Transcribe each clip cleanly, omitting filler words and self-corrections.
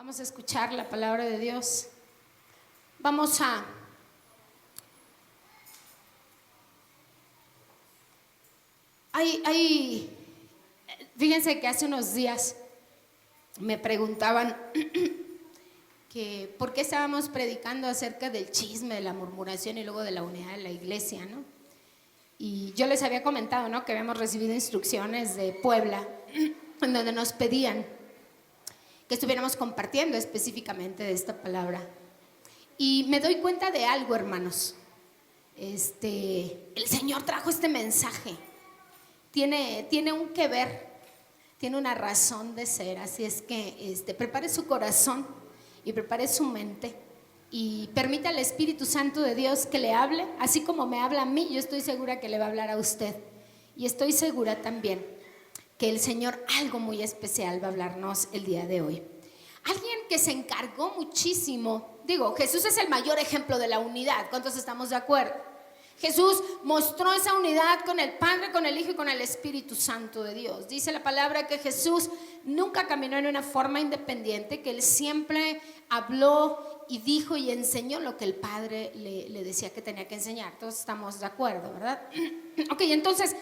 Vamos a escuchar la palabra de Dios. Vamos a fíjense que hace unos días me preguntaban que por qué estábamos predicando acerca del chisme, de la murmuración y luego de la unidad de la iglesia, ¿no? Y yo les había comentado, ¿no?, que habíamos recibido instrucciones de Puebla en donde nos pedían que estuviéramos compartiendo específicamente de esta palabra. Y me doy cuenta de algo, hermanos. El Señor trajo este mensaje. Tiene un que ver, tiene una razón de ser. Así es que prepare su corazón y prepare su mente y permita al Espíritu Santo de Dios que le hable, así como me habla a mí. Yo estoy segura que le va a hablar a usted, y estoy segura también que el Señor algo muy especial va a hablarnos el día de hoy. Alguien que se encargó muchísimo, Jesús es el mayor ejemplo de la unidad. ¿Cuántos estamos de acuerdo? Jesús mostró esa unidad con el Padre, con el Hijo y con el Espíritu Santo de Dios. Dice la palabra que Jesús nunca caminó en una forma independiente, que Él siempre habló y dijo y enseñó lo que el Padre le decía que tenía que enseñar. Todos estamos de acuerdo, ¿verdad? Ok, entonces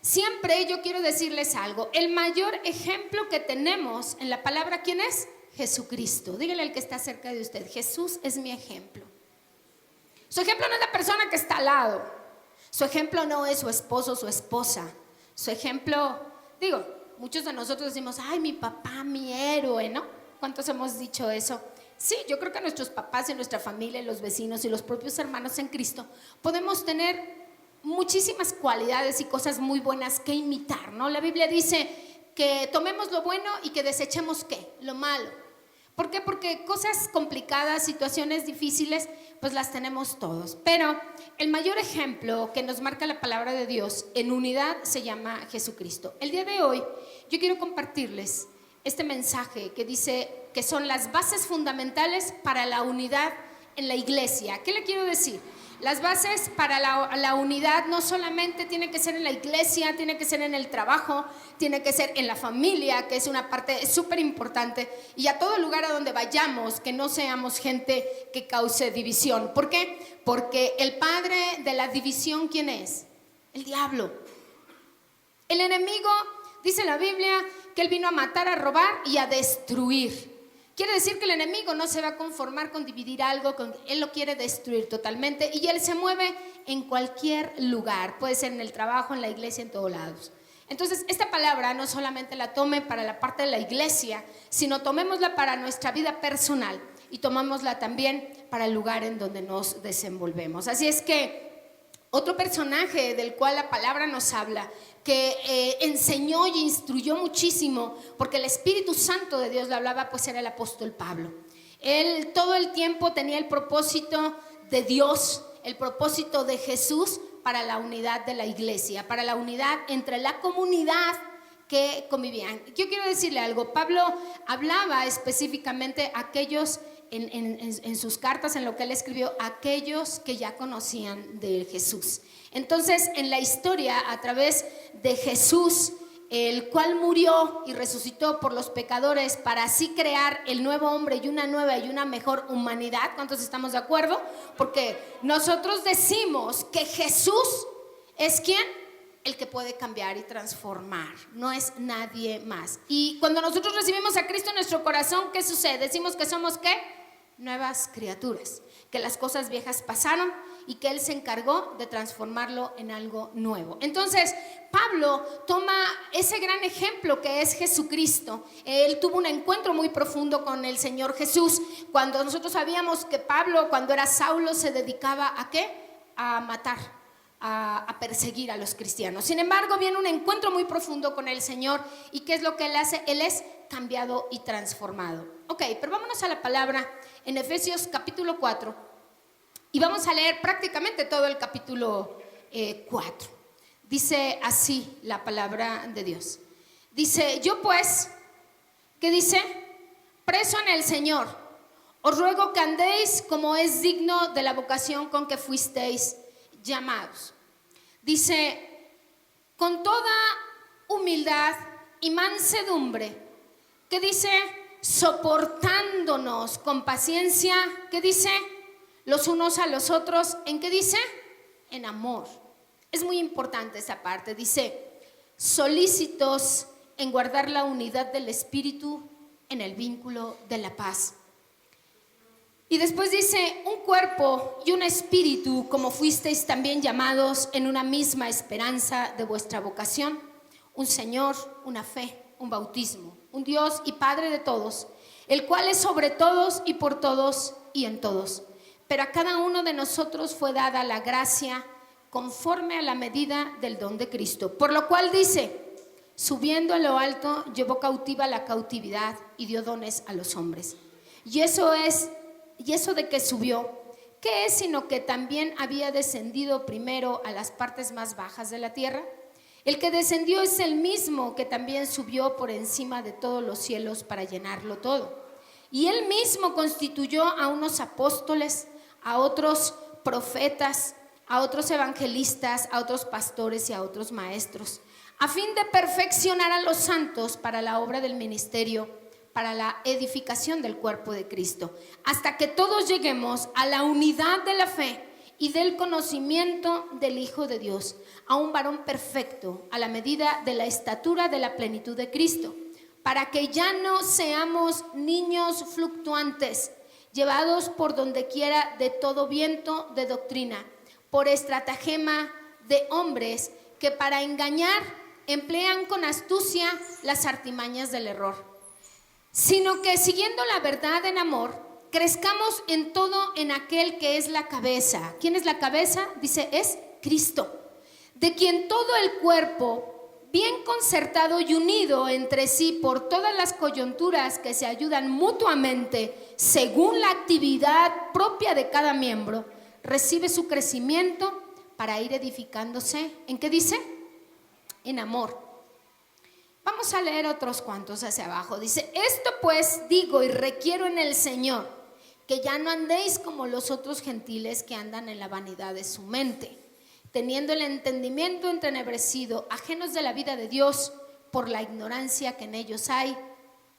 siempre yo quiero decirles algo. El mayor ejemplo que tenemos en la palabra, ¿quién es? Jesucristo. Dígale al que está cerca de usted: Jesús es mi ejemplo. Su ejemplo no es la persona que está al lado. Su ejemplo no es su esposo o su esposa. Su ejemplo, muchos de nosotros decimos: ay, mi papá, mi héroe, ¿no? ¿Cuántos hemos dicho eso? Sí, yo creo que nuestros papás y nuestra familia, los vecinos y los propios hermanos en Cristo podemos tener muchísimas cualidades y cosas muy buenas que imitar, ¿no? La Biblia dice que tomemos lo bueno y que desechemos ¿qué? Lo malo. ¿Por qué? Porque cosas complicadas, situaciones difíciles, pues las tenemos todos. Pero el mayor ejemplo que nos marca la palabra de Dios en unidad se llama Jesucristo. El día de hoy yo quiero compartirles este mensaje que dice que son las bases fundamentales para la unidad en la iglesia. ¿Qué le quiero decir? Las bases para la unidad no solamente tiene que ser en la iglesia, tiene que ser en el trabajo, tiene que ser en la familia, que es una parte súper importante, y a todo lugar a donde vayamos, que no seamos gente que cause división. ¿Por qué? Porque el padre de la división, ¿quién es? El diablo. El enemigo, dice la Biblia, que él vino a matar, a robar y a destruir. Quiere decir que el enemigo no se va a conformar con dividir algo, él lo quiere destruir totalmente, y él se mueve en cualquier lugar. Puede ser en el trabajo, en la iglesia, en todos lados. Entonces, esta palabra no solamente la tome para la parte de la iglesia, sino tomémosla para nuestra vida personal y tomémosla también para el lugar en donde nos desenvolvemos. Así es que otro personaje del cual la palabra nos habla, que enseñó y instruyó muchísimo, porque el Espíritu Santo de Dios le hablaba, pues era el apóstol Pablo. Él todo el tiempo tenía el propósito de Dios, el propósito de Jesús para la unidad de la iglesia, para la unidad entre la comunidad que convivían. Yo quiero decirle algo. Pablo hablaba específicamente a aquellos en sus cartas, en lo que él escribió, aquellos que ya conocían de Jesús. Entonces, en la historia, a través de Jesús, el cual murió y resucitó por los pecadores para así crear el nuevo hombre y una nueva y una mejor humanidad. ¿Cuántos estamos de acuerdo? Porque nosotros decimos que Jesús es ¿quién? El que puede cambiar y transformar, no es nadie más. Y cuando nosotros recibimos a Cristo en nuestro corazón, ¿qué sucede? Decimos que somos ¿qué? Nuevas criaturas, que las cosas viejas pasaron y que Él se encargó de transformarlo en algo nuevo. Entonces, Pablo toma ese gran ejemplo que es Jesucristo. Él tuvo un encuentro muy profundo con el Señor Jesús. Cuando nosotros sabíamos que Pablo, cuando era Saulo, se dedicaba ¿a qué? A matar, a perseguir a los cristianos. Sin embargo, viene un encuentro muy profundo con el Señor. ¿Y qué es lo que Él hace? Él es cambiado y transformado. Ok, pero vámonos a la palabra en Efesios capítulo 4 y vamos a leer prácticamente todo el capítulo 4. Dice así la palabra de Dios. Dice: yo pues, ¿qué dice? Preso en el Señor, os ruego que andéis como es digno de la vocación con que fuisteis llamados. Dice: con toda humildad y mansedumbre, que dice, soportándonos con paciencia, ¿qué dice? Los unos a los otros, ¿en qué dice? En amor. Es muy importante esa parte, dice, solícitos en guardar la unidad del espíritu en el vínculo de la paz. Y después dice, un cuerpo y un espíritu, como fuisteis también llamados en una misma esperanza de vuestra vocación, un Señor, una fe, un bautismo, un Dios y Padre de todos, el cual es sobre todos y por todos y en todos. Pero a cada uno de nosotros fue dada la gracia conforme a la medida del don de Cristo. Por lo cual dice, subiendo a lo alto, llevó cautiva la cautividad y dio dones a los hombres. Y eso de que subió, ¿qué es sino que también había descendido primero a las partes más bajas de la tierra? El que descendió es el mismo que también subió por encima de todos los cielos para llenarlo todo. Y él mismo constituyó a unos apóstoles, a otros profetas, a otros evangelistas, a otros pastores y a otros maestros, a fin de perfeccionar a los santos para la obra del ministerio, para la edificación del cuerpo de Cristo, hasta que todos lleguemos a la unidad de la fe y del conocimiento del Hijo de Dios, a un varón perfecto, a la medida de la estatura de la plenitud de Cristo, para que ya no seamos niños fluctuantes, llevados por donde quiera de todo viento de doctrina, por estratagema de hombres que para engañar emplean con astucia las artimañas del error, sino que siguiendo la verdad en amor, crezcamos en todo en aquel que es la cabeza. ¿Quién es la cabeza? Dice, es Cristo, de quien todo el cuerpo, bien concertado y unido entre sí por todas las coyunturas que se ayudan mutuamente según la actividad propia de cada miembro, recibe su crecimiento para ir edificándose. ¿En qué dice? En amor. Vamos a leer otros cuantos hacia abajo. Dice, esto pues digo y requiero en el Señor, que ya no andéis como los otros gentiles que andan en la vanidad de su mente, teniendo el entendimiento entenebrecido, ajenos de la vida de Dios, por la ignorancia que en ellos hay,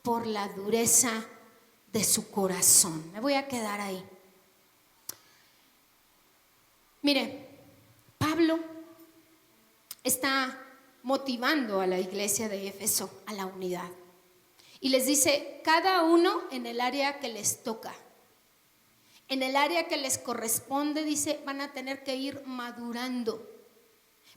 por la dureza de su corazón. Me voy a quedar ahí. Mire, Pablo está motivando a la iglesia de Éfeso a la unidad. Y les dice, cada uno en el área que les toca, en el área que les corresponde, dice, van a tener que ir madurando.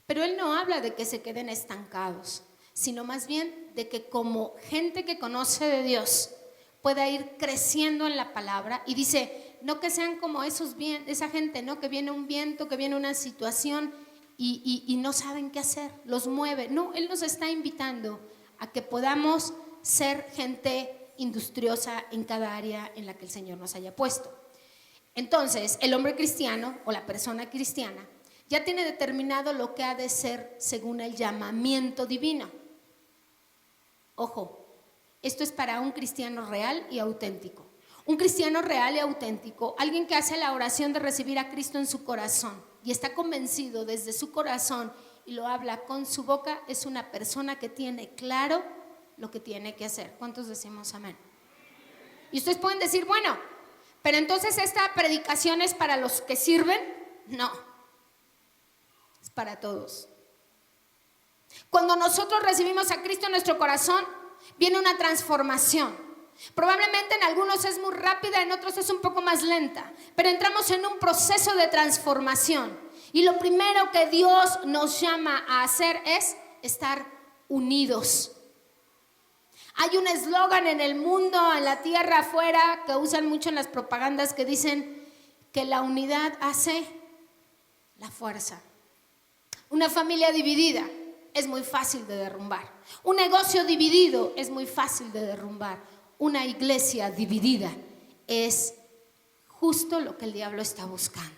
Pero él no habla de que se queden estancados, sino más bien de que como gente que conoce de Dios pueda ir creciendo en la palabra. Y dice, no que sean como esa gente, ¿no? Que viene un viento, que viene una situación y no saben qué hacer, los mueve. No, él nos está invitando a que podamos ser gente industriosa en cada área en la que el Señor nos haya puesto. Entonces, el hombre cristiano o la persona cristiana ya tiene determinado lo que ha de ser según el llamamiento divino. Ojo, esto es para un cristiano real y auténtico. Un cristiano real y auténtico, alguien que hace la oración de recibir a Cristo en su corazón y está convencido desde su corazón y lo habla con su boca, es una persona que tiene claro lo que tiene que hacer. ¿Cuántos decimos amén? Y ustedes pueden decir, bueno, pero entonces esta predicación es para los que sirven. No, es para todos. Cuando nosotros recibimos a Cristo en nuestro corazón, viene una transformación. Probablemente en algunos es muy rápida, en otros es un poco más lenta, pero entramos en un proceso de transformación. Y lo primero que Dios nos llama a hacer es estar unidos. Hay un eslogan en el mundo, en la tierra afuera, que usan mucho en las propagandas, que dicen que la unidad hace la fuerza. Una familia dividida es muy fácil de derrumbar. Un negocio dividido es muy fácil de derrumbar. Una iglesia dividida es justo lo que el diablo está buscando.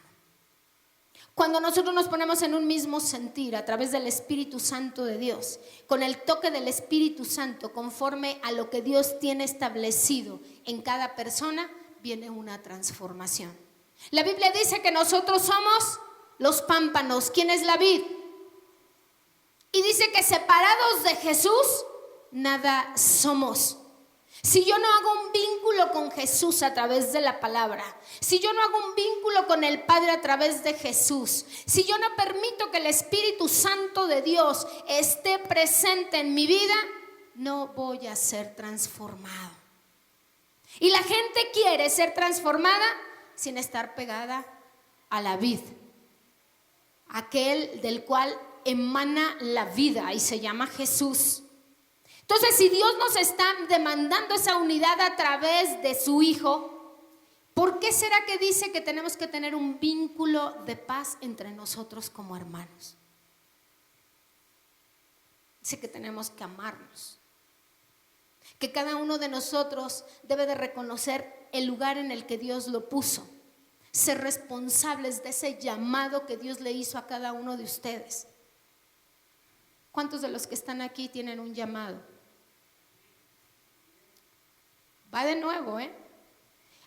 Cuando nosotros nos ponemos en un mismo sentir a través del Espíritu Santo de Dios, con el toque del Espíritu Santo, conforme a lo que Dios tiene establecido en cada persona, viene una transformación. La Biblia dice que nosotros somos los pámpanos. ¿Quién es la vid? Y dice que separados de Jesús, nada somos. si yo no hago un vínculo con Jesús a través de la palabra, si yo no hago un vínculo con el Padre a través de Jesús, si yo no permito que el Espíritu Santo de Dios esté presente en mi vida, no voy a ser transformado. Y la gente quiere ser transformada sin estar pegada a la vid, aquel del cual emana la vida y se llama Jesús. Entonces, si Dios nos está demandando esa unidad a través de su Hijo, ¿por qué será que dice que tenemos que tener un vínculo de paz entre nosotros como hermanos? Dice que tenemos que amarnos, que cada uno de nosotros debe de reconocer el lugar en el que Dios lo puso, ser responsables de ese llamado que Dios le hizo a cada uno de ustedes. ¿Cuántos de los que están aquí tienen un llamado? Va de nuevo,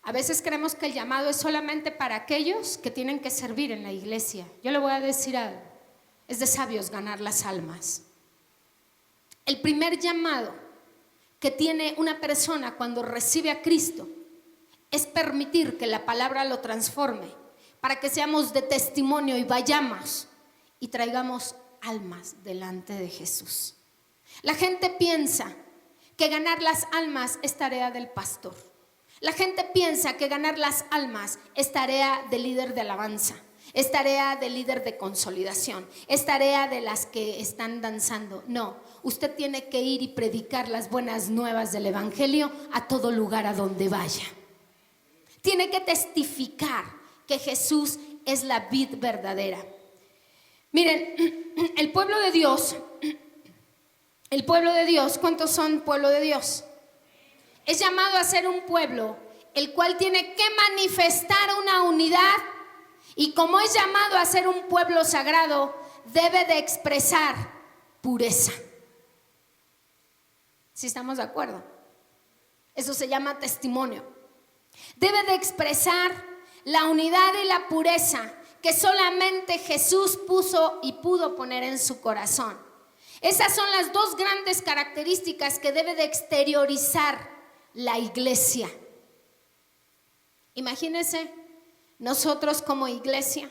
A veces creemos que el llamado es solamente para aquellos que tienen que servir en la iglesia. Yo le voy a decir algo, es de sabios ganar las almas. El primer llamado que tiene una persona cuando recibe a Cristo es permitir que la palabra lo transforme, para que seamos de testimonio y vayamos y traigamos almas delante de Jesús. La gente piensa que ganar las almas es tarea del pastor. La gente piensa que ganar las almas es tarea del líder de alabanza, es tarea del líder de consolidación, es tarea de las que están danzando. No, usted tiene que ir y predicar las buenas nuevas del evangelio a todo lugar a donde vaya. Tiene que testificar que Jesús es la vid verdadera. Miren, el pueblo de Dios, ¿cuántos son pueblo de Dios? Es llamado a ser un pueblo el cual tiene que manifestar una unidad, y como es llamado a ser un pueblo sagrado, debe de expresar pureza. ¿Sí estamos de acuerdo? Eso se llama testimonio. Debe de expresar la unidad y la pureza que solamente Jesús puso y pudo poner en su corazón. Esas son las dos grandes características que debe de exteriorizar la iglesia. Imagínense nosotros como iglesia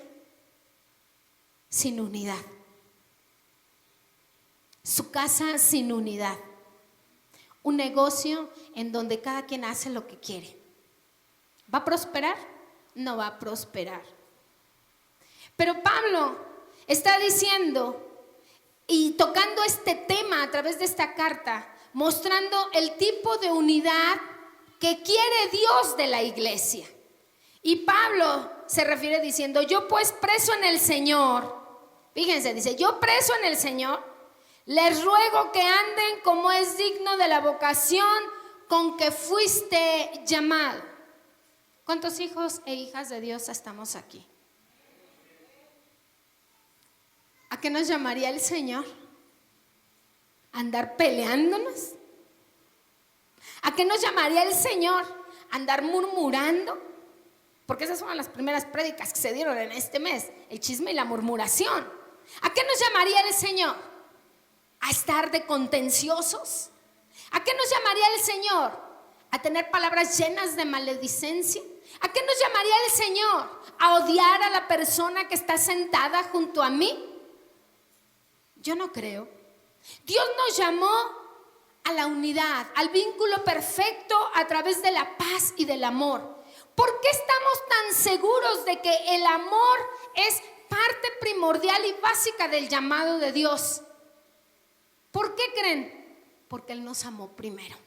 sin unidad, su casa sin unidad, un negocio en donde cada quien hace lo que quiere. ¿Va a prosperar? No va a prosperar. Pero Pablo está diciendo y tocando este tema a través de esta carta, mostrando el tipo de unidad que quiere Dios de la iglesia. Y Pablo se refiere diciendo: yo pues preso en el Señor, fíjense, dice, yo preso en el Señor, les ruego que anden como es digno de la vocación con que fuiste llamado. ¿Cuántos hijos e hijas de Dios estamos aquí? ¿A qué nos llamaría el Señor? ¿A andar peleándonos? ¿A qué nos llamaría el Señor? ¿A andar murmurando? Porque esas fueron las primeras prédicas que se dieron en este mes, el chisme y la murmuración. ¿A qué nos llamaría el Señor? ¿A estar de contenciosos? ¿A qué nos llamaría el Señor? ¿A tener palabras llenas de maledicencia? ¿A qué nos llamaría el Señor? ¿A odiar a la persona que está sentada junto a mí? Yo no creo. Dios nos llamó a la unidad, al vínculo perfecto a través de la paz y del amor. ¿Por qué estamos tan seguros de que el amor es parte primordial y básica del llamado de Dios? ¿Por qué creen? Porque Él nos amó primero.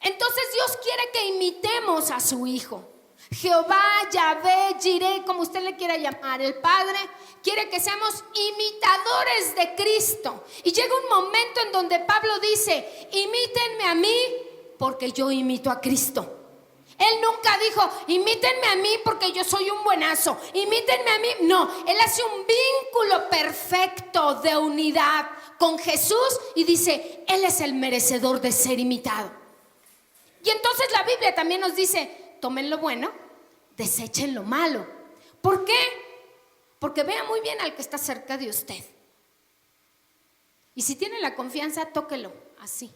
Entonces Dios quiere que imitemos a su Hijo. Jehová, Yahvé, Jireh, como usted le quiera llamar, el Padre quiere que seamos imitadores de Cristo. Y llega un momento en donde Pablo dice: imítenme a mí porque yo imito a Cristo. Él nunca dijo: imítenme a mí porque yo soy un buenazo, imítenme a mí. No, Él hace un vínculo perfecto de unidad con Jesús y dice: Él es el merecedor de ser imitado. Y entonces la Biblia también nos dice: tomen lo bueno, desechen lo malo. ¿Por qué? Porque vea muy bien al que está cerca de usted. Y si tiene la confianza, tóquelo así.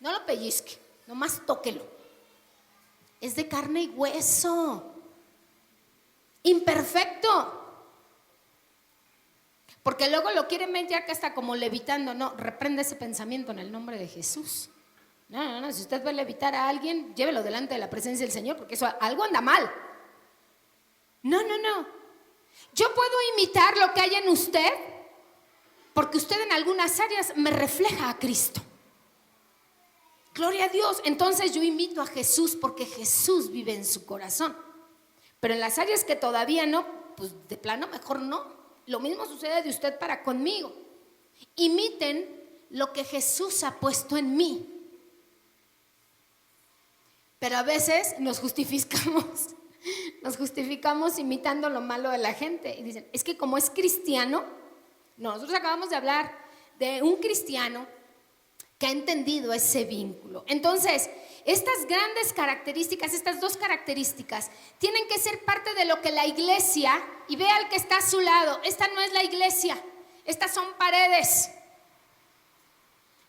No lo pellizque, nomás tóquelo. Es de carne y hueso. Imperfecto. Porque luego lo quieren meter que está como levitando. No, reprende ese pensamiento en el nombre de Jesús. No, si usted va a levitar a alguien, llévelo delante de la presencia del Señor, porque eso algo anda mal. No. Yo puedo imitar lo que hay en usted, porque usted en algunas áreas me refleja a Cristo. Gloria a Dios. Entonces yo imito a Jesús porque Jesús vive en su corazón. Pero en las áreas que todavía no, pues de plano mejor no. Lo mismo sucede de usted para conmigo. Imiten lo que Jesús ha puesto en mí. Pero a veces nos justificamos imitando lo malo de la gente. Y dicen, es que como es cristiano, nosotros acabamos de hablar de un cristiano que ha entendido ese vínculo. Entonces, estas grandes características, estas dos características, tienen que ser parte de lo que la iglesia, y vea al que está a su lado, esta no es la iglesia, estas son paredes.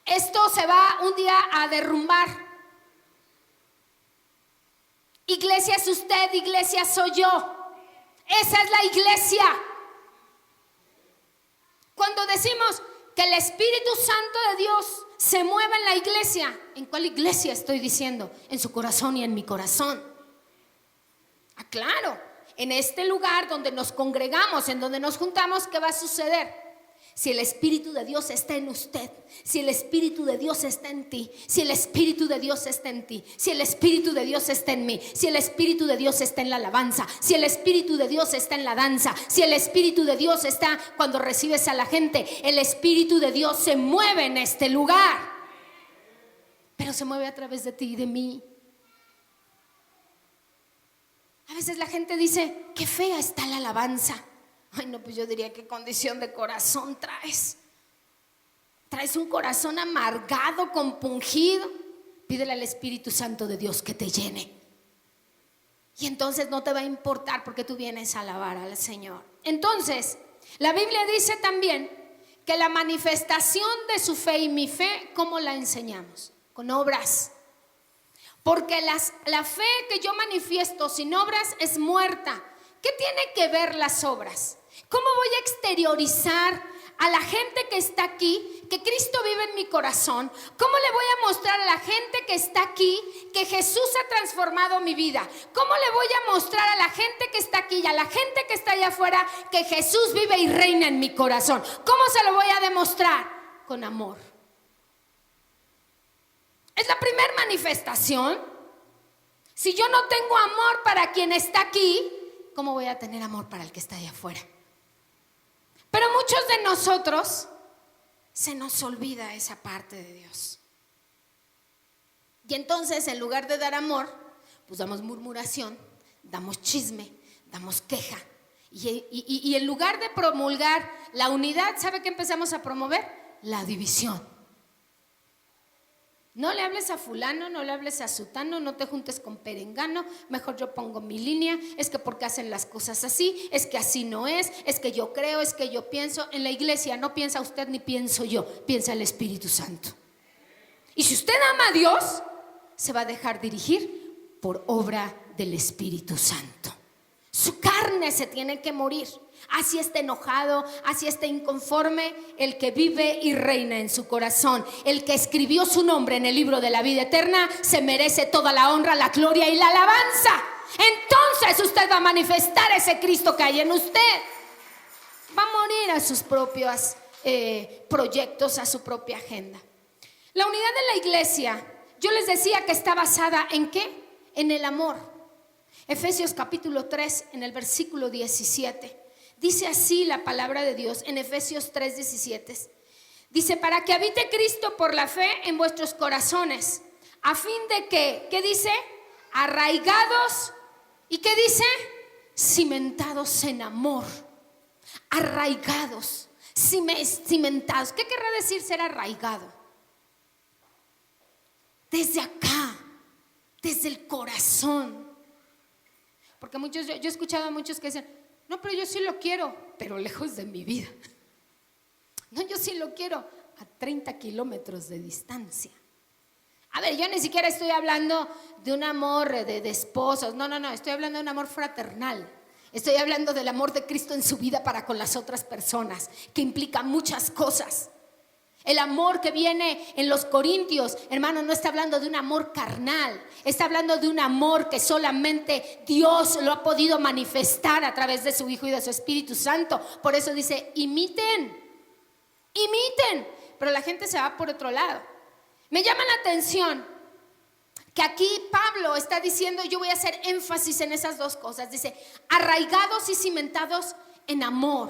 Esto se va un día a derrumbar. Iglesia es usted, iglesia soy yo. Esa es la iglesia. Cuando decimos que el Espíritu Santo de Dios se mueva en la iglesia, ¿en cuál iglesia estoy diciendo? En su corazón y en mi corazón. Claro, en este lugar donde nos congregamos, en donde nos juntamos, ¿qué va a suceder? Si el Espíritu de Dios está en usted, si el Espíritu de Dios está en ti, si el Espíritu de Dios está en ti, si el Espíritu de Dios está en mí, si el Espíritu de Dios está en la alabanza, si el Espíritu de Dios está en la danza, si el Espíritu de Dios está cuando recibes a la gente, el Espíritu de Dios se mueve en este lugar. Pero se mueve a través de ti y de mí. A veces la gente dice, qué fea está la alabanza. Ay, no, pues yo diría, ¿qué condición de corazón traes? ¿Traes un corazón amargado, compungido? Pídele al Espíritu Santo de Dios que te llene. Y entonces no te va a importar porque tú vienes a alabar al Señor. Entonces, la Biblia dice también que la manifestación de su fe y mi fe, ¿cómo la enseñamos? Con obras. Porque la fe que yo manifiesto sin obras es muerta. ¿Qué tiene que ver las obras? ¿Cómo voy a exteriorizar a la gente que está aquí que Cristo vive en mi corazón? ¿Cómo le voy a mostrar a la gente que está aquí que Jesús ha transformado mi vida? ¿Cómo le voy a mostrar a la gente que está aquí y a la gente que está allá afuera que Jesús vive y reina en mi corazón? ¿Cómo se lo voy a demostrar? Con amor. Es la primera manifestación. Si yo no tengo amor para quien está aquí, ¿cómo voy a tener amor para el que está allá afuera? Pero muchos de nosotros se nos olvida esa parte de Dios. Y entonces, en lugar de dar amor, pues damos murmuración, damos chisme, damos queja. Y en lugar de promulgar la unidad, ¿sabe qué empezamos a promover? La división. No le hables a fulano, no le hables a sutano, no te juntes con perengano, mejor yo pongo mi línea, es que porque hacen las cosas así, es que así no es que yo creo, es que yo pienso. En la iglesia no piensa usted ni pienso yo, piensa el Espíritu Santo. Y si usted ama a Dios, se va a dejar dirigir por obra del Espíritu Santo. Su carne se tiene que morir. Así está enojado, así está inconforme, el que vive y reina en su corazón, el que escribió su nombre en el libro de la vida eterna, se merece toda la honra, la gloria y la alabanza. Entonces usted va a manifestar ese Cristo que hay en usted. Va a morir a sus propios proyectos, a su propia agenda. La unidad de la iglesia, yo les decía que está basada ¿en qué? En el amor. Efesios capítulo 3, en el versículo 17. Dice así la palabra de Dios en Efesios 3:17. Dice, para que habite Cristo por la fe en vuestros corazones, a fin de que, ¿qué dice? Arraigados, ¿y qué dice? Cimentados en amor. Arraigados, cimentados. ¿Qué querrá decir ser arraigado? Desde acá, desde el corazón. Porque muchos, yo he escuchado a muchos que dicen, no, pero yo sí lo quiero, pero lejos de mi vida. No, yo sí lo quiero a 30 kilómetros de distancia. A ver, yo ni siquiera estoy hablando de un amor de esposos. No, estoy hablando de un amor fraternal. Estoy hablando del amor de Cristo en su vida para con las otras personas, que implica muchas cosas. El amor que viene en los Corintios, hermano, no está hablando de un amor carnal. Está hablando de un amor que solamente Dios lo ha podido manifestar a través de su Hijo y de su Espíritu Santo. Por eso dice, imiten. Pero la gente se va por otro lado. Me llama la atención que aquí Pablo está diciendo, yo voy a hacer énfasis en esas dos cosas. Dice, arraigados y cimentados en amor.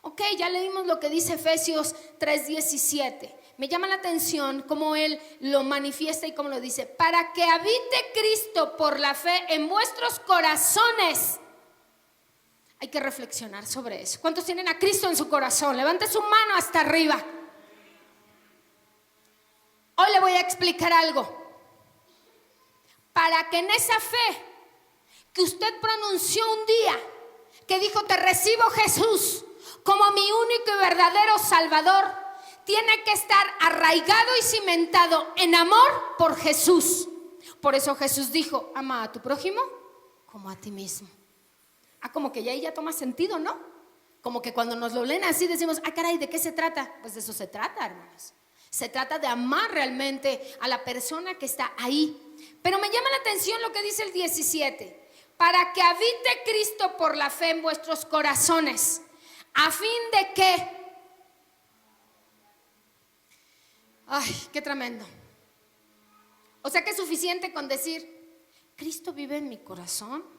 Ok, ya leímos lo que dice Efesios 3:17. Me llama la atención cómo él lo manifiesta y cómo lo dice. Para que habite Cristo por la fe en vuestros corazones. Hay que reflexionar sobre eso. ¿Cuántos tienen a Cristo en su corazón? Levante su mano hasta arriba. Hoy le voy a explicar algo. Para que en esa fe que usted pronunció un día, que dijo, te recibo Jesús como mi único y verdadero Salvador, tiene que estar arraigado y cimentado en amor por Jesús. Por eso Jesús dijo, ama a tu prójimo como a ti mismo. Como que ya toma sentido, ¿no? Como que cuando nos lo leen así decimos, caray, ¿de qué se trata? Pues de eso se trata, hermanos. Se trata de amar realmente a la persona que está ahí. Pero me llama la atención lo que dice el 17. Para que habite Cristo por la fe en vuestros corazones. ¿A fin de qué? Ay, qué tremendo. O sea que es suficiente con decir, Cristo vive en mi corazón.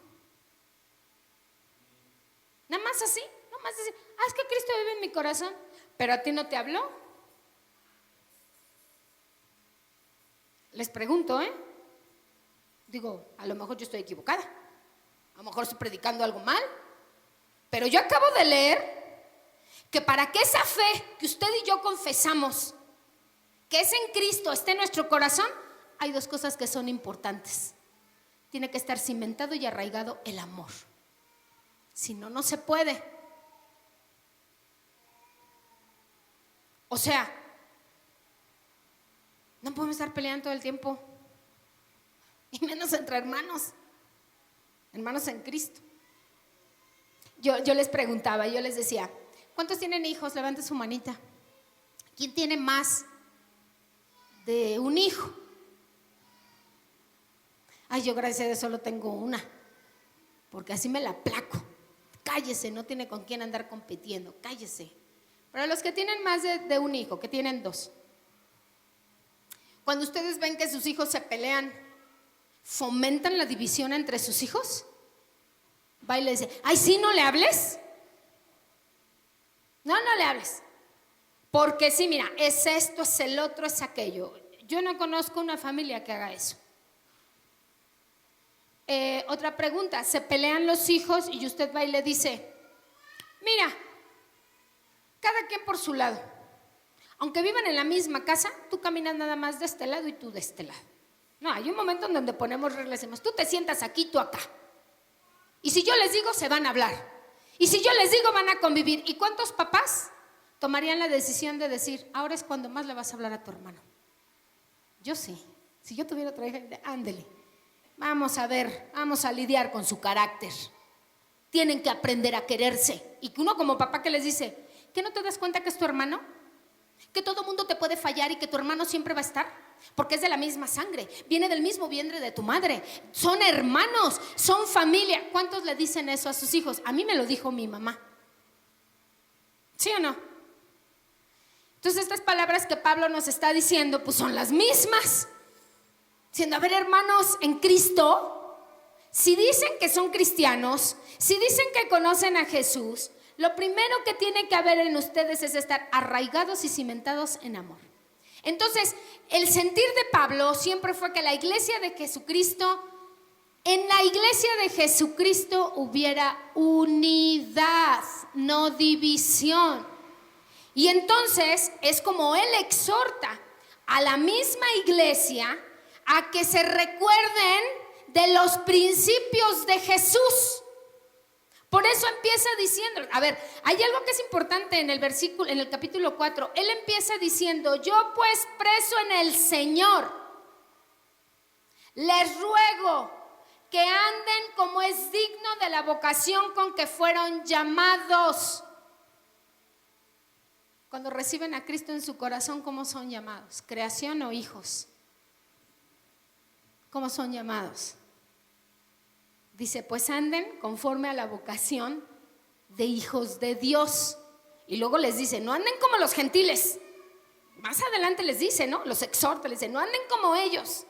Nada más así, nada más decir, es que Cristo vive en mi corazón, pero a ti no te habló. Les pregunto, digo, a lo mejor yo estoy equivocada, a lo mejor estoy predicando algo mal, pero yo acabo de leer que para que esa fe que usted y yo confesamos, que es en Cristo, esté en nuestro corazón, hay dos cosas que son importantes. Tiene que estar cimentado y arraigado el amor. Si no, no se puede. O sea, no podemos estar peleando todo el tiempo. Y menos entre hermanos en Cristo. Yo les preguntaba, yo les decía, ¿cuántos tienen hijos? Levanten su manita. ¿Quién tiene más de un hijo? Yo gracias a Dios solo tengo una, porque así me la aplaco. Cállese, no tiene con quién andar compitiendo, cállese. Pero los que tienen más de un hijo, que tienen dos, cuando ustedes ven que sus hijos se pelean, ¿fomentan la división entre sus hijos? Va y le dice, sí, no le hables. No le hables. Porque sí, mira, es esto, es el otro, es aquello. Yo no conozco una familia que haga eso. Otra pregunta, se pelean los hijos y usted va y le dice, mira, cada quien por su lado, aunque vivan en la misma casa, tú caminas nada más de este lado y tú de este lado. No, hay un momento en donde ponemos reglas, decimos, tú te sientas aquí, tú acá, y si yo les digo se van a hablar, y si yo les digo van a convivir. ¿Y cuántos papás tomarían la decisión de decir, ahora es cuando más le vas a hablar a tu hermano? Yo sí, si yo tuviera otra hija, ándele, vamos a ver, vamos a lidiar con su carácter. Tienen que aprender a quererse. Y uno como papá que les dice, ¿que no te das cuenta que es tu hermano? Que todo mundo te puede fallar y que tu hermano siempre va a estar, porque es de la misma sangre, viene del mismo vientre de tu madre, son hermanos, son familia. ¿Cuántos le dicen eso a sus hijos? A mí me lo dijo mi mamá. ¿Sí o no? Entonces estas palabras que Pablo nos está diciendo, pues son las mismas. Diciendo, a ver, hermanos en Cristo, si dicen que son cristianos, si dicen que conocen a Jesús, lo primero que tiene que haber en ustedes es estar arraigados y cimentados en amor. Entonces, el sentir de Pablo siempre fue que la iglesia de Jesucristo, en la iglesia de Jesucristo hubiera unidad, no división. Y entonces es como él exhorta a la misma iglesia a que se recuerden de los principios de Jesús. Por eso empieza diciendo, a ver, hay algo que es importante en el versículo, en el capítulo 4. Él empieza diciendo: yo pues preso en el Señor, les ruego que anden como es digno de la vocación con que fueron llamados. Cuando reciben a Cristo en su corazón, ¿cómo son llamados? ¿Creación o hijos? ¿Cómo son llamados? Dice, pues anden conforme a la vocación de hijos de Dios. Y luego les dice, no anden como los gentiles. Más adelante les dice, ¿no? Los exhorta, les dice, no anden como ellos.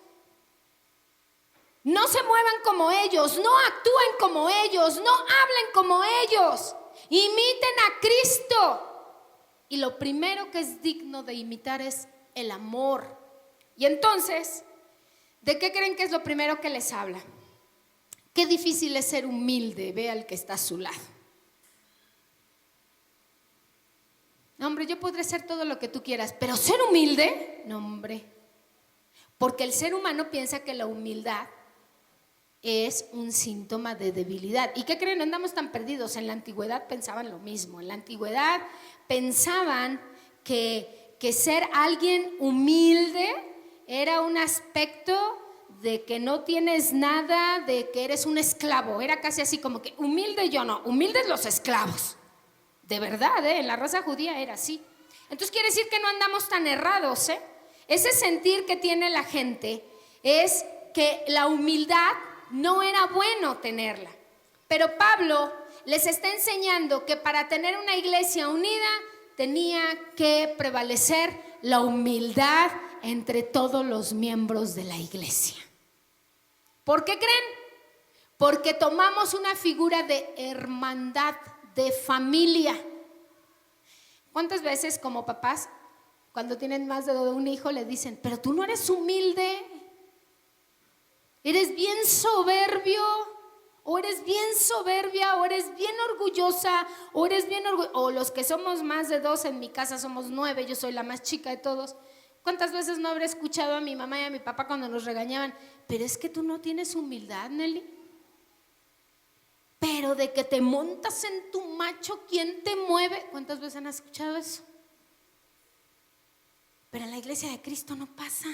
No se muevan como ellos, no actúen como ellos, no hablen como ellos. Imiten a Cristo. Y lo primero que es digno de imitar es el amor. Y entonces, ¿de qué creen que es lo primero que les habla? Qué difícil es ser humilde. Ve al que está a su lado. No, hombre, yo podré ser todo lo que tú quieras, pero ser humilde, no, hombre. Porque el ser humano piensa que la humildad es un síntoma de debilidad. ¿Y qué creen? Andamos tan perdidos. En la antigüedad pensaban lo mismo. En la antigüedad pensaban que ser alguien humilde era un aspecto de que no tienes nada, de que eres un esclavo. Era casi así como que humilde yo no, humildes los esclavos. De verdad, en la raza judía era así. Entonces quiere decir que no andamos tan errados. Ese sentir que tiene la gente es que la humildad no era bueno tenerla. Pero Pablo les está enseñando que para tener una iglesia unida tenía que prevalecer la humildad entre todos los miembros de la iglesia. ¿Por qué creen? Porque tomamos una figura de hermandad, de familia. ¿Cuántas veces como papás, cuando tienen más de un hijo, le dicen, pero tú no eres humilde? ¿Eres bien soberbio? ¿O eres bien soberbia? ¿O eres bien orgullosa? ¿O eres bien o los que somos más de 2, en mi casa somos 9, yo soy la más chica de todos. ¿Cuántas veces no habré escuchado a mi mamá y a mi papá cuando nos regañaban? Pero es que tú no tienes humildad, Nelly. Pero de que te montas en tu macho, ¿quién te mueve? ¿Cuántas veces han escuchado eso? Pero en la iglesia de Cristo no pasa.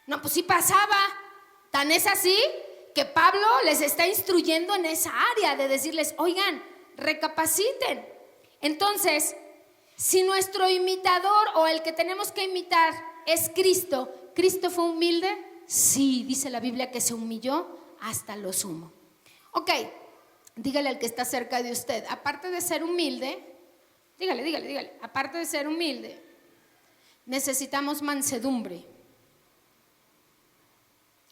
No, pues sí pasaba. Tan es así que Pablo les está instruyendo en esa área de decirles, oigan, recapaciten. Entonces, si nuestro imitador o el que tenemos que imitar es Cristo, ¿Cristo fue humilde? Sí, dice la Biblia que se humilló hasta lo sumo. Ok, dígale al que está cerca de usted, aparte de ser humilde, dígale, aparte de ser humilde, necesitamos mansedumbre.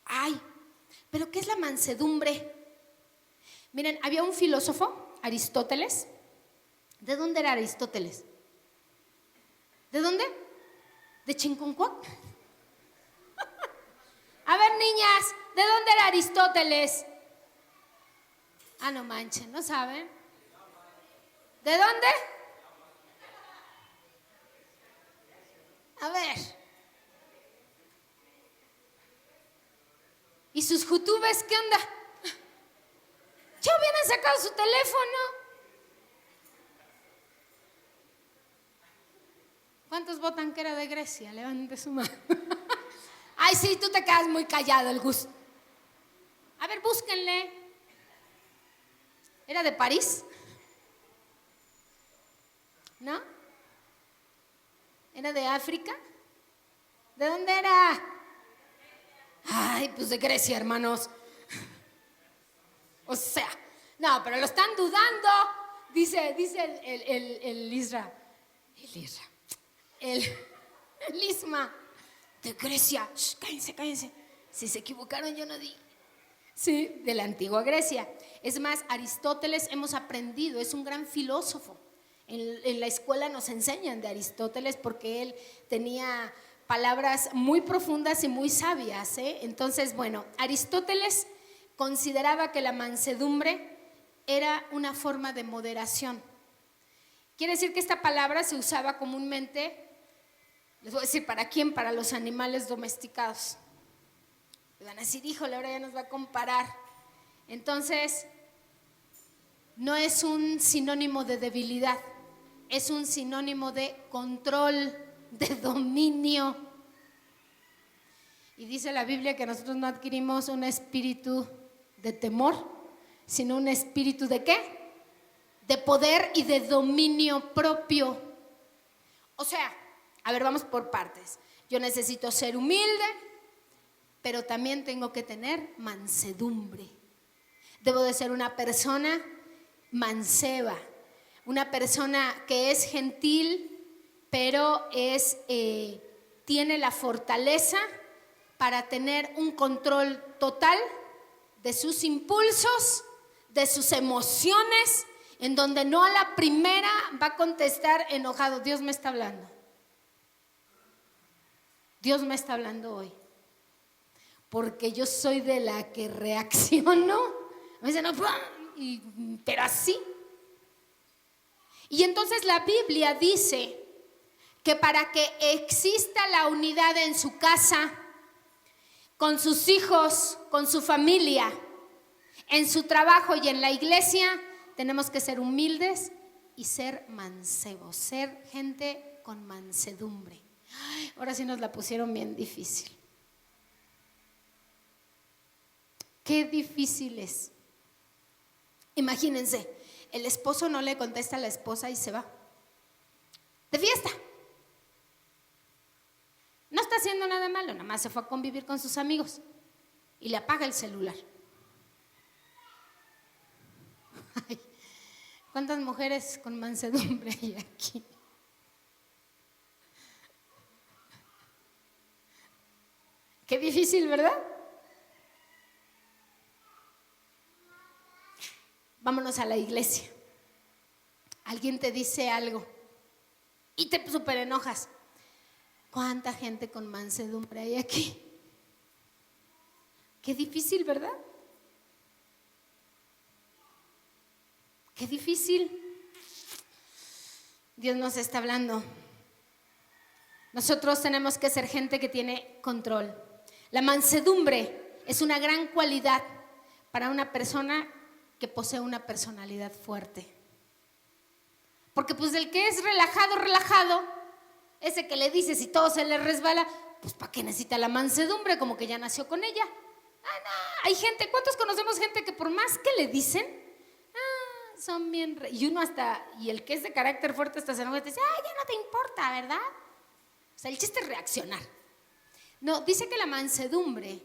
Ay, ¿pero qué es la mansedumbre? Miren, había un filósofo, Aristóteles. ¿De dónde era Aristóteles? ¿De dónde? ¿De Chinconcuac? A ver, niñas, ¿de dónde era Aristóteles? Ah, no manchen, ¿no saben? ¿De dónde? A ver. ¿Y sus jutubes qué onda? ¿Ya hubieran sacado su teléfono? ¿Cuántos votan que era de Grecia? Levante su mano. Ay, sí, tú te quedas muy callado, el Gus. A ver, búsquenle. ¿Era de París? ¿No? ¿Era de África? ¿De dónde era? Ay, pues de Grecia, hermanos. O sea, no, pero lo están dudando. Dice el Isra. El Isma. De Grecia. Shh, cállense. Si se equivocaron, yo no di. Sí, de la antigua Grecia. Es más, Aristóteles hemos aprendido, es un gran filósofo. En la escuela nos enseñan de Aristóteles porque él tenía palabras muy profundas y muy sabias. Entonces, bueno, Aristóteles consideraba que la mansedumbre era una forma de moderación. Quiere decir que esta palabra se usaba comúnmente, les voy a decir, ¿para quién? Para los animales domesticados. Le van a decir, híjole, ahora ya nos va a comparar. Entonces, no es un sinónimo de debilidad, es un sinónimo de control, de dominio. Y dice la Biblia que nosotros no adquirimos un espíritu de temor, sino un espíritu ¿de qué? De poder y de dominio propio. O sea, a ver, vamos por partes. Yo necesito ser humilde, pero también tengo que tener mansedumbre. Debo de ser una persona manceba, una persona que es gentil, pero tiene la fortaleza para tener un control total de sus impulsos, de sus emociones, en donde no a la primera va a contestar enojado. Dios me está hablando. Dios me está hablando hoy. Porque yo soy de la que reacciono. Me dicen, no, pero así. Y entonces la Biblia dice que para que exista la unidad en su casa, con sus hijos, con su familia, en su trabajo y en la iglesia, tenemos que ser humildes y ser mancebos, ser gente con mansedumbre. Ay, ahora sí nos la pusieron bien difícil. Qué difícil es. Imagínense, el esposo no le contesta a la esposa y se va de fiesta. No está haciendo nada malo, nada más se fue a convivir con sus amigos y le apaga el celular. Ay, ¿cuántas mujeres con mansedumbre hay aquí? Qué difícil, ¿verdad? Vámonos a la iglesia. Alguien te dice algo y te súper enojas. ¿Cuánta gente con mansedumbre hay aquí? Qué difícil, ¿verdad? Qué difícil. Dios nos está hablando. Nosotros tenemos que ser gente que tiene control. La mansedumbre es una gran cualidad para una persona que posee una personalidad fuerte. Porque pues el que es relajado, ese que le dices y todo se le resbala, pues ¿para qué necesita la mansedumbre? Como que ya nació con ella. No, hay gente, ¿cuántos conocemos gente que por más que le dicen, son bien, y uno hasta, y el que es de carácter fuerte hasta se enoja y te dice, ya no te importa, ¿verdad? O sea, el chiste es reaccionar. No, dice que la mansedumbre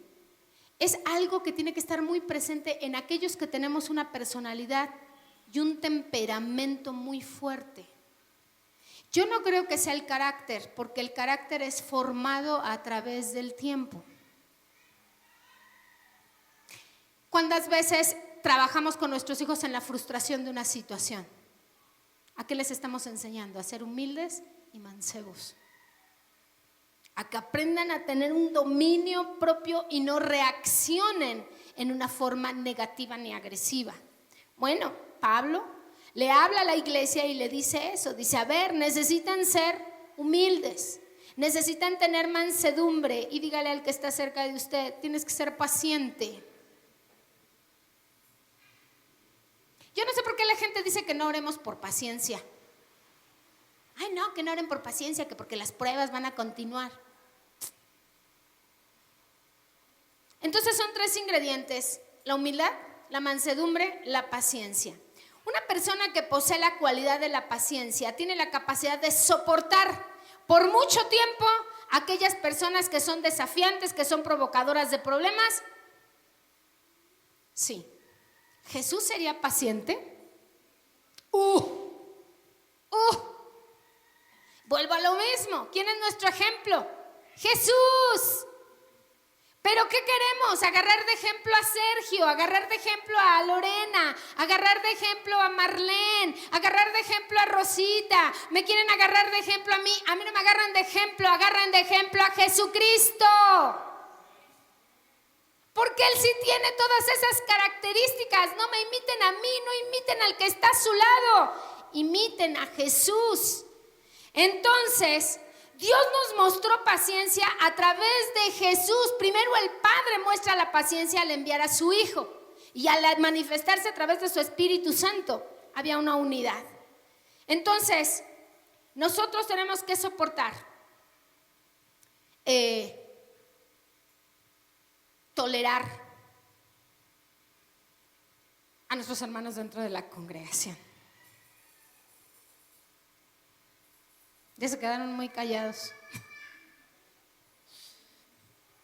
es algo que tiene que estar muy presente en aquellos que tenemos una personalidad y un temperamento muy fuerte. Yo no creo que sea el carácter, porque el carácter es formado a través del tiempo. ¿Cuántas veces trabajamos con nuestros hijos en la frustración de una situación? ¿A qué les estamos enseñando? A ser humildes y mancebos. A que aprendan a tener un dominio propio y no reaccionen en una forma negativa ni agresiva. Bueno, Pablo le habla a la iglesia y le dice eso. Dice, a ver, necesitan ser humildes, necesitan tener mansedumbre. Y dígale al que está cerca de usted, tienes que ser paciente. Yo no sé por qué la gente dice que no oremos por paciencia. Ay, no, que no oren por paciencia, que porque las pruebas van a continuar. Entonces son 3 ingredientes: la humildad, la mansedumbre, la paciencia. Una persona que posee la cualidad de la paciencia tiene la capacidad de soportar por mucho tiempo a aquellas personas que son desafiantes, que son provocadoras de problemas. Sí. ¿Jesús sería paciente? Vuelvo a lo mismo. ¿Quién es nuestro ejemplo? Jesús. ¿Pero qué queremos? Agarrar de ejemplo a Sergio, agarrar de ejemplo a Lorena, agarrar de ejemplo a Marlene, agarrar de ejemplo a Rosita. ¿Me quieren agarrar de ejemplo a mí? A mí no me agarran de ejemplo, agarran de ejemplo a Jesucristo. Porque Él sí tiene todas esas características. No me imiten a mí, no imiten al que está a su lado. Imiten a Jesús. Entonces, Dios nos mostró paciencia a través de Jesús. Primero el Padre muestra la paciencia al enviar a su Hijo. y al manifestarse a través de su Espíritu Santo, había una unidad. Entonces, nosotros tenemos que soportar, tolerar a nuestros hermanos dentro de la congregación. Ya se quedaron muy callados.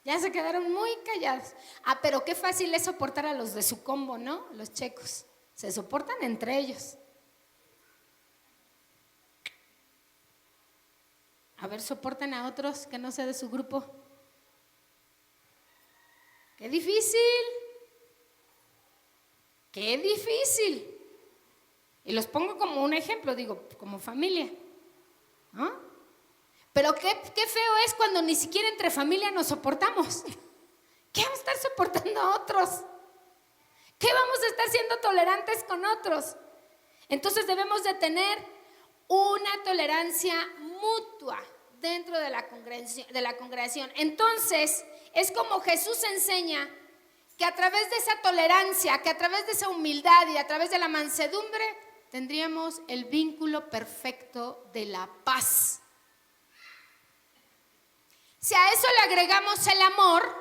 Ya se quedaron muy callados. Pero qué fácil es soportar a los de su combo, ¿no? Los checos. Se soportan entre ellos. A ver, soporten a otros que no sea de su grupo. ¡Qué difícil! ¡Qué difícil! Y los pongo como un ejemplo, digo, como familia, ¿no? Pero qué feo es cuando ni siquiera entre familia nos soportamos. ¿Qué vamos a estar soportando a otros? ¿Qué vamos a estar siendo tolerantes con otros? Entonces debemos de tener una tolerancia mutua dentro de la congregación. Entonces es como Jesús enseña que a través de esa tolerancia, que a través de esa humildad y a través de la mansedumbre tendríamos el vínculo perfecto de la paz. Si a eso le agregamos el amor,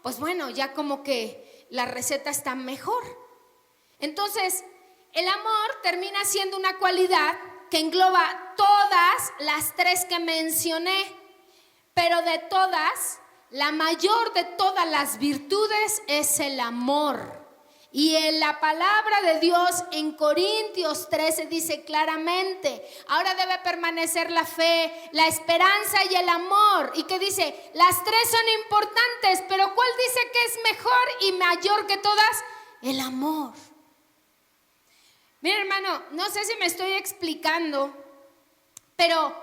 pues bueno, ya como que la receta está mejor. Entonces, el amor termina siendo una cualidad que engloba todas las tres que mencioné, pero de todas, la mayor de todas las virtudes es el amor. Y en la palabra de Dios en Corintios 13 dice claramente, ahora debe permanecer la fe, la esperanza y el amor. Y que dice, las tres son importantes, pero ¿cuál dice que es mejor y mayor que todas? El amor. Mira, hermano, no sé si me estoy explicando, pero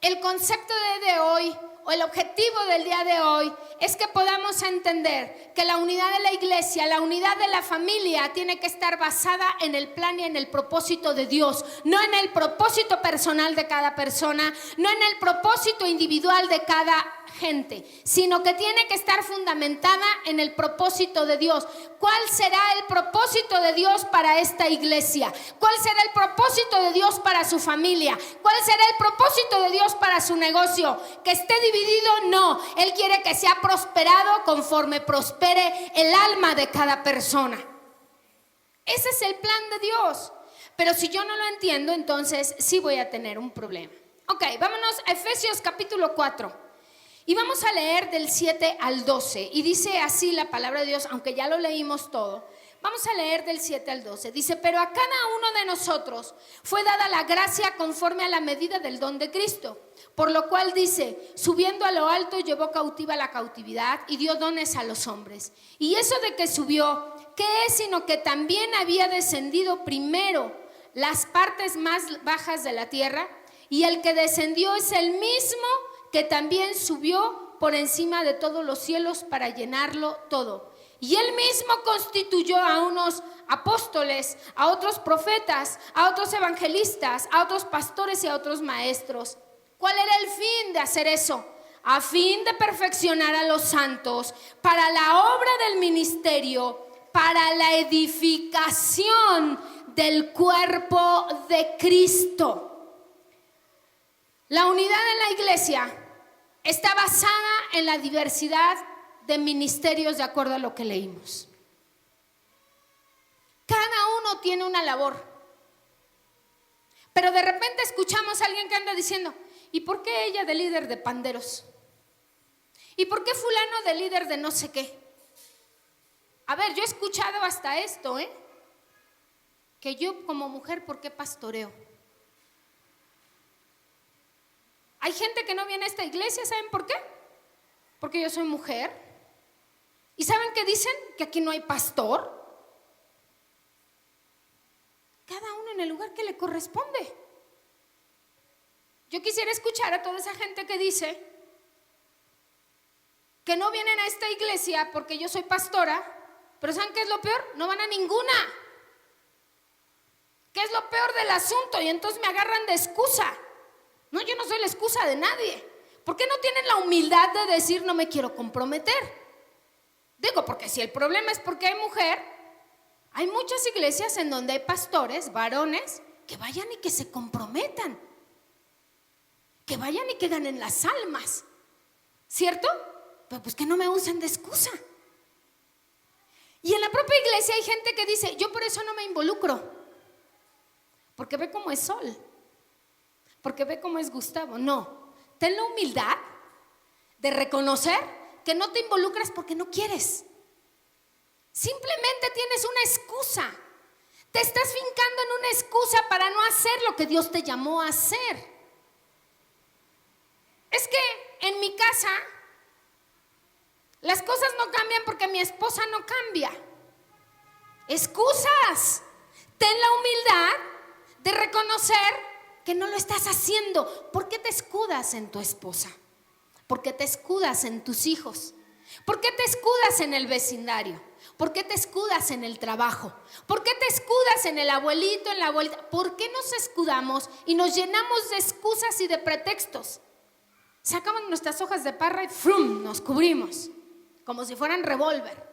el concepto de hoy, o el objetivo del día de hoy, es que podamos entender que la unidad de la iglesia, la unidad de la familia tiene que estar basada en el plan y en el propósito de Dios, no en el propósito personal de cada persona, no en el propósito individual de cada gente, sino que tiene que estar fundamentada en el propósito de Dios. ¿Cuál será el propósito de Dios para esta iglesia? ¿Cuál será el propósito de Dios para su familia? ¿Cuál será el propósito de Dios para su negocio? ¿Que esté dividido? No. Él quiere que sea prosperado conforme prospere el alma de cada persona. Ese es el plan de Dios. Pero si yo no lo entiendo, entonces sí voy a tener un problema. Ok, vámonos a Efesios capítulo 4. Y vamos a leer del 7 al 12. Y dice así la palabra de Dios, aunque ya lo leímos todo. Vamos a leer del 7 al 12. Dice, pero a cada uno de nosotros fue dada la gracia conforme a la medida del don de Cristo. Por lo cual dice, subiendo a lo alto llevó cautiva la cautividad y dio dones a los hombres. Y eso de que subió, ¿qué es? Sino que también había descendido primero las partes más bajas de la tierra. Y el que descendió es el mismo que también subió por encima de todos los cielos para llenarlo todo. Y él mismo constituyó a unos apóstoles, a otros profetas, a otros evangelistas, a otros pastores y a otros maestros. ¿Cuál era el fin de hacer eso? A fin de perfeccionar a los santos para la obra del ministerio, para la edificación del cuerpo de Cristo. La unidad en la iglesia está basada en la diversidad de ministerios de acuerdo a lo que leímos. Cada uno tiene una labor. Pero de repente escuchamos a alguien que anda diciendo, ¿y por qué ella de líder de panderos? ¿Y por qué fulano de líder de no sé qué? A ver, yo he escuchado hasta esto, que yo como mujer, ¿por qué pastoreo? Hay gente que no viene a esta iglesia, ¿saben por qué? Porque yo soy mujer. ¿Y saben qué dicen? Que aquí no hay pastor. Cada uno en el lugar que le corresponde. Yo quisiera escuchar a toda esa gente que dice que no vienen a esta iglesia porque yo soy pastora, pero ¿saben qué es lo peor? No van a ninguna. ¿Qué es lo peor del asunto? Y entonces me agarran de excusa. No, yo no soy la excusa de nadie. ¿Por qué no tienen la humildad de decir no me quiero comprometer? Digo, porque si el problema es porque hay mujer, Hay muchas iglesias en donde hay pastores, varones, que vayan y que se comprometan, que vayan y que ganen las almas, ¿cierto? Pero pues que no me usen de excusa. Y en la propia iglesia hay gente que dice, yo por eso no me involucro, porque ve cómo es Sol, porque ve cómo es Gustavo. No, ten la humildad de reconocer que no te involucras porque no quieres. Simplemente tienes una excusa. Te estás fincando en una excusa para no hacer lo que Dios te llamó a hacer. Es que en mi casa las cosas no cambian porque mi esposa no cambia. Excusas. Ten la humildad de reconocer que no lo estás haciendo. ¿Por qué te escudas en tu esposa? ¿Por qué te escudas en tus hijos? ¿Por qué te escudas en el vecindario? ¿Por qué te escudas en el trabajo? ¿Por qué te escudas en el abuelito, en la abuelita? ¿Por qué nos escudamos y nos llenamos de excusas y de pretextos? Sacamos nuestras hojas de parra y ¡frum!, nos cubrimos como si fueran revólver.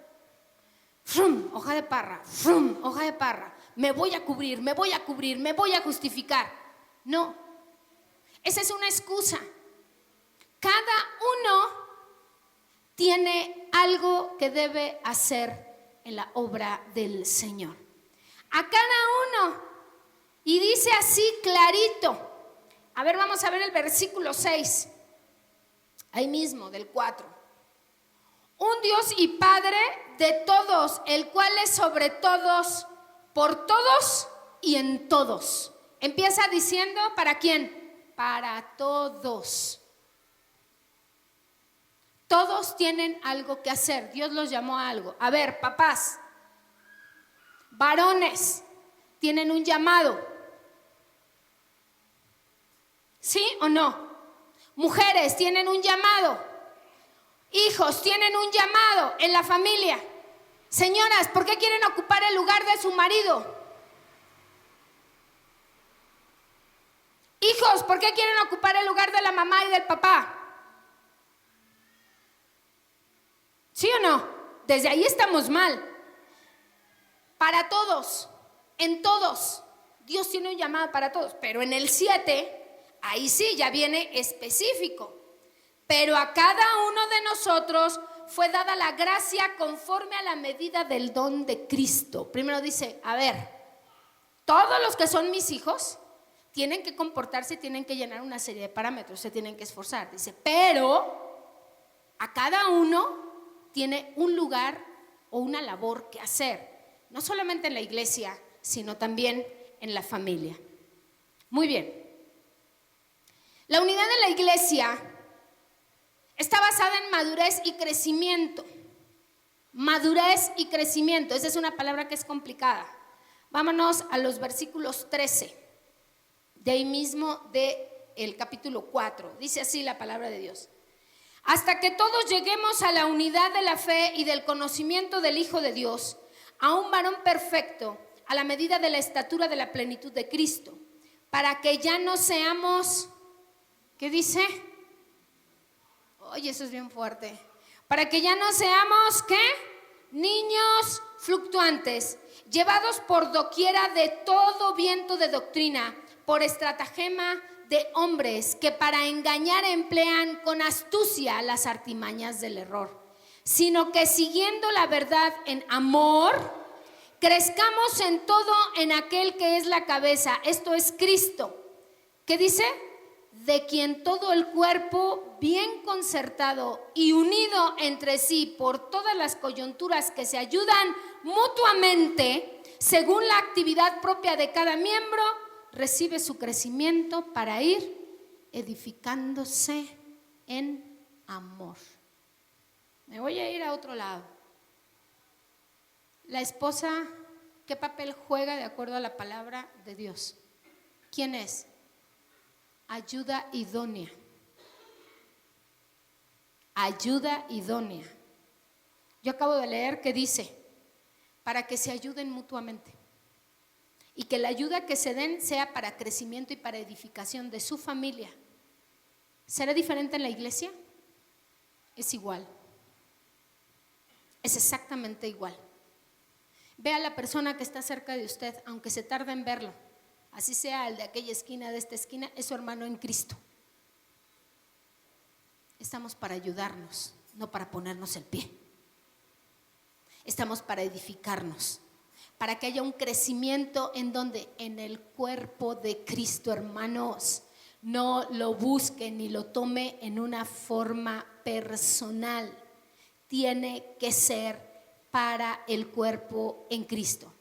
¡Frum!, hoja de parra, ¡frum!, hoja de parra. Me voy a cubrir, me voy a cubrir, me voy a justificar. No, esa es una excusa. Cada uno tiene algo que debe hacer en la obra del Señor. A cada uno. Y dice así clarito. A ver, vamos a ver el versículo 6. Ahí mismo, del 4. Un Dios y Padre de todos, el cual es sobre todos, por todos y en todos. Empieza diciendo, ¿para quién? Para todos. Todos tienen algo que hacer. Dios los llamó a algo. A ver, papás, varones, tienen un llamado. ¿Sí o no? Mujeres tienen un llamado. Hijos tienen un llamado en la familia. Señoras, ¿por qué quieren ocupar el lugar de su marido? Hijos, ¿por qué quieren ocupar el lugar de la mamá y del papá? ¿Sí o no? Desde ahí estamos mal. Para todos, en todos. Dios tiene un llamado para todos. Pero en el 7, ahí sí ya viene específico. Pero a cada uno de nosotros fue dada la gracia conforme a la medida del don de Cristo. Primero dice, a ver, todos los que son mis hijos tienen que comportarse, tienen que llenar una serie de parámetros, se tienen que esforzar. Dice, pero a cada uno tiene un lugar o una labor que hacer, no solamente en la iglesia, sino también en la familia. Muy bien. La unidad de la iglesia está basada en madurez y crecimiento. Madurez y crecimiento, esa es una palabra que es complicada. Vámonos a los versículos 13, de ahí mismo del capítulo 4. Dice así la palabra de Dios. Hasta que todos lleguemos a la unidad de la fe y del conocimiento del Hijo de Dios, a un varón perfecto, a la medida de la estatura de la plenitud de Cristo, para que ya no seamos, ¿qué dice? Oye, eso es bien fuerte. Para que ya no seamos, ¿qué? Niños fluctuantes, llevados por doquiera de todo viento de doctrina, por estratagema de hombres que para engañar emplean con astucia las artimañas del error, sino que siguiendo la verdad en amor, crezcamos en todo en aquel que es la cabeza, esto es Cristo. ¿Qué dice? De quien todo el cuerpo, bien concertado y unido entre sí por todas las coyunturas que se ayudan mutuamente, según la actividad propia de cada miembro, recibe su crecimiento para ir edificándose en amor. Me voy a ir a otro lado. La esposa, ¿qué papel juega de acuerdo a la palabra de Dios? ¿Quién es? Ayuda idónea. Ayuda idónea. Yo acabo de leer que dice, para que se ayuden mutuamente. Y que la ayuda que se den sea para crecimiento y para edificación de su familia. ¿Será diferente en la iglesia? Es igual. Es exactamente igual. Ve a la persona que está cerca de usted, aunque se tarde en verlo, así sea el de aquella esquina, de esta esquina, es su hermano en Cristo. Estamos para ayudarnos, no para ponernos el pie. Estamos para edificarnos, para que haya un crecimiento en donde, en el cuerpo de Cristo, hermanos. No lo busque ni lo tome en una forma personal. Tiene que ser para el cuerpo en Cristo.